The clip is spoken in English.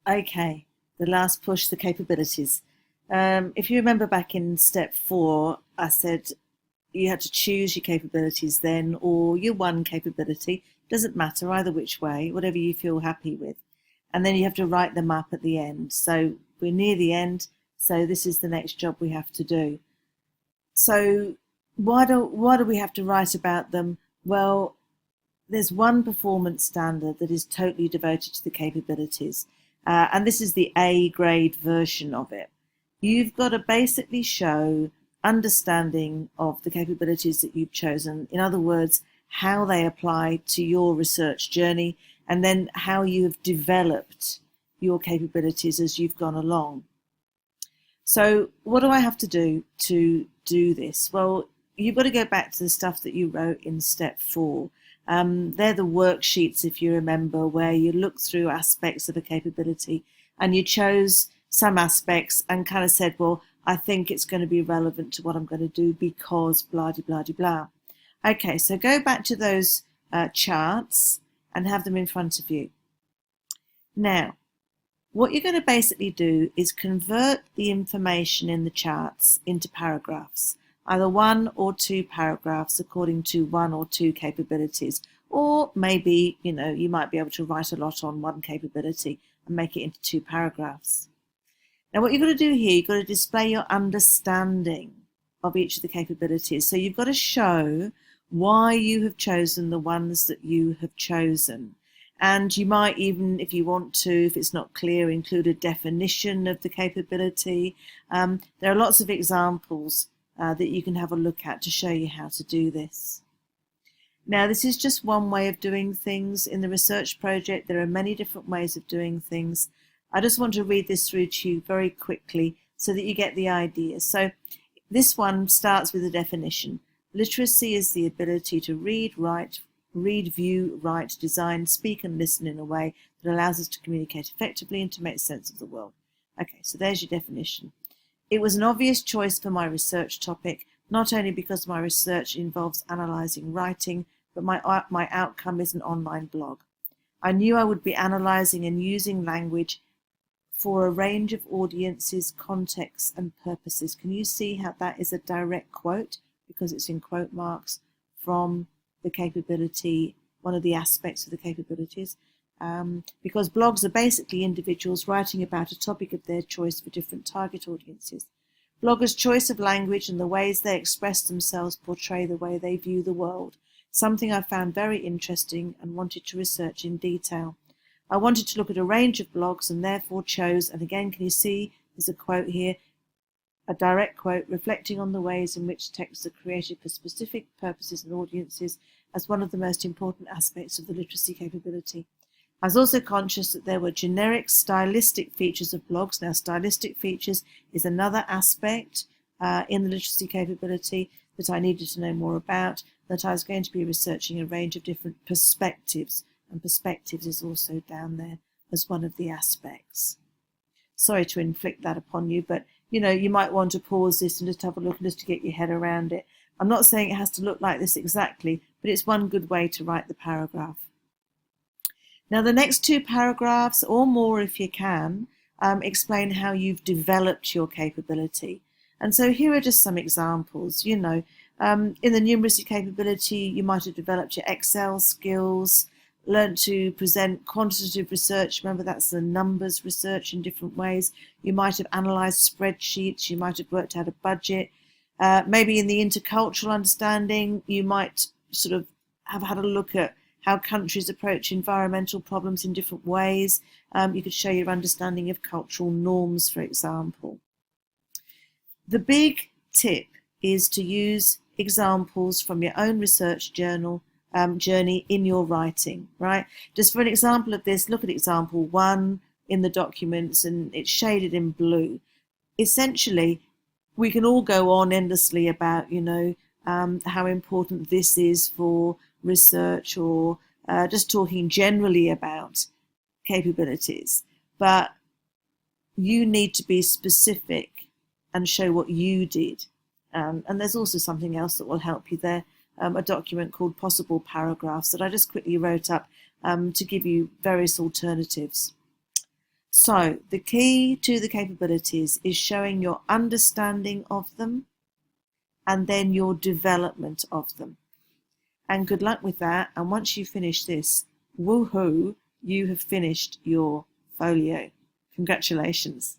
Okay, the last push, the capabilities. If you remember back in step 4, I said you had to choose your capabilities then, or your one capability. Doesn't matter either which way, whatever you feel happy with. And then you have to write them up at the end. So we're near the end, so this is the next job we have to do. So why do we have to write about them? Well, there's one performance standard that is totally devoted to the capabilities, and this is the A grade version of it. You've got to basically show understanding of the capabilities that you've chosen. In other words, how they apply to your research journey, and then how you have developed your capabilities as you've gone along. So, what do I have to do this? Well, you've got to go back to the stuff that you wrote in step 4. They're the worksheets, if you remember, where you look through aspects of a capability and you chose some aspects and kind of said, well, I think it's going to be relevant to what I'm going to do because blah, de, blah, de, blah. Okay, so go back to those charts and have them in front of you. Now, what you're going to basically do is convert the information in the charts into paragraphs, either one or two paragraphs according to one or two capabilities. Or maybe, you might be able to write a lot on one capability and make it into two paragraphs. Now, what you've got to do here, you've got to display your understanding of each of the capabilities. So you've got to show why you have chosen the ones that you have chosen. And you might even, if you want to, if it's not clear, include a definition of the capability. There are lots of examples that you can have a look at to show you how to do this. Now, this is just one way of doing things. In the research project, there are many different ways of doing things. I just want to read this through to you very quickly so that you get the idea. So this one starts with a definition. Literacy is the ability to read, view, write, design, speak and listen in a way that allows us to communicate effectively and to make sense of the world. Okay, so there's your definition. It was an obvious choice for my research topic, not only because my research involves analysing writing, but my outcome is an online blog. I knew I would be analysing and using language for a range of audiences, contexts and purposes. Can you see how that is a direct quote, because it's in quote marks, from the capability, one of the aspects of the capabilities? Because blogs are basically individuals writing about a topic of their choice for different target audiences. Bloggers' choice of language and the ways they express themselves portray the way they view the world, something I found very interesting and wanted to research in detail. I wanted to look at a range of blogs and therefore chose, and again, can you see there's a quote here, a direct quote, reflecting on the ways in which texts are created for specific purposes and audiences as one of the most important aspects of the literacy capability. I was also conscious that there were generic stylistic features of blogs. Now, stylistic features is another aspect in the literacy capability that I needed to know more about, that I was going to be researching a range of different perspectives, and perspectives is also down there as one of the aspects. Sorry to inflict that upon you, but you might want to pause this and just have a look and just to get your head around it. I'm not saying it has to look like this exactly, but it's one good way to write the paragraph. Now, the next two paragraphs, or more if you can, explain how you've developed your capability. And so here are just some examples. In the numeracy capability, you might have developed your Excel skills, learned to present quantitative research. Remember, that's the numbers research in different ways. You might have analysed spreadsheets. You might have worked out a budget. Maybe in the intercultural understanding, you might sort of have had a look at how countries approach environmental problems in different ways. You could show your understanding of cultural norms, for example. The big tip is to use examples from your own research journey in your writing, right? Just for an example of this, look at example 1 in the documents, and it's shaded in blue. Essentially, we can all go on endlessly about, how important this is for research, or just talking generally about capabilities. But you need to be specific and show what you did. And there's also something else that will help you there, a document called Possible Paragraphs that I just quickly wrote up to give you various alternatives. So the key to the capabilities is showing your understanding of them and then your development of them. And good luck with that. And once you finish this, woohoo, you have finished your folio. Congratulations.